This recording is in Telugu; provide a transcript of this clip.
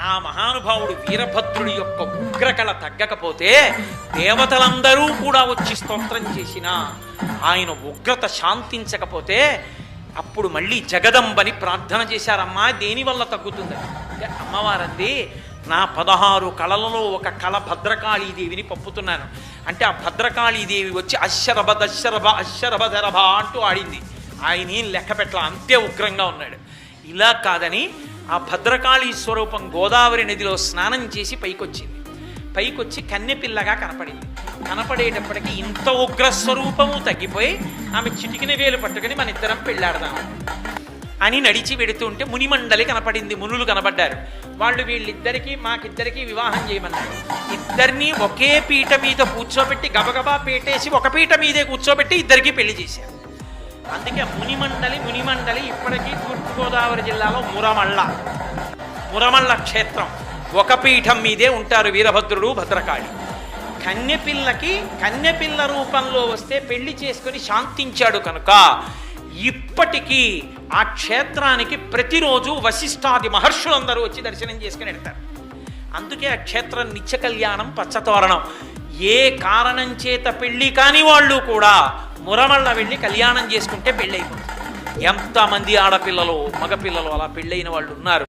ఆ మహానుభావుడు వీరభద్రుడి యొక్క ఉగ్రకళ తగ్గకపోతే దేవతలందరూ కూడా వచ్చి స్తోత్రం చేసినా ఆయన ఉగ్రత శాంతించకపోతే అప్పుడు మళ్ళీ జగదంబని ప్రార్థన చేశారమ్మా దేనివల్ల తగ్గుతుంది అంటే అమ్మవారంది నా 16 కళలలో ఒక కళ భద్రకాళీదేవిని పంపుతున్నాను అంటే ఆ భద్రకాళీదేవి వచ్చి అశ్శరభ దశరభ అశ్శరభ అంటూ ఆడింది. ఆయన ఏం లెక్క పెట్టల, అంతే ఉగ్రంగా ఉన్నాడు. ఇలా కాదని ఆ భద్రకాళీ స్వరూపం గోదావరి నదిలో స్నానం చేసి పైకొచ్చి కన్నెపిల్లగా కనపడేటప్పటికీ ఇంత ఉగ్రస్వరూపము తగ్గిపోయి ఆమె చిటికిన వేలు పట్టుకుని మన ఇద్దరం పెళ్ళాడదాం అని నడిచి వెడుతుంటే మునిమండలి కనపడింది, మునులు కనబడ్డారు. వాళ్ళు వీళ్ళిద్దరికీ మాకిద్దరికీ వివాహం చేయమన్నారు. ఇద్దరినీ ఒకే పీట మీద కూర్చోబెట్టి గబగబా పీటేసి ఒక పీట మీదే కూర్చోబెట్టి ఇద్దరికీ పెళ్లి చేశారు. అందుకే మునిమండలి ఇప్పటికీ తూర్పుగోదావరి జిల్లాలో మురమళ్ళ క్షేత్రం. ఒక పీఠం మీదే ఉంటారు వీరభద్రుడు భద్రకాళి. కన్యపిల్ల రూపంలో వస్తే పెళ్లి చేసుకుని శాంతించాడు కనుక ఇప్పటికీ ఆ క్షేత్రానికి ప్రతిరోజు వశిష్ఠాది మహర్షులందరూ వచ్చి దర్శనం చేసుకుని వెళ్తారు. అందుకే ఆ క్షేత్రం నిత్య కళ్యాణం పచ్చతోరణం. ఏ కారణం చేత పెళ్లి కాని వాళ్ళు కూడా మురమళ్ళ వెళ్ళి కళ్యాణం చేసుకుంటే పెళ్ళి అయిపోతుంది. ఎంతమంది ఆడపిల్లలు మగపిల్లలు అలా పెళ్ళైన వాళ్ళు ఉన్నారు.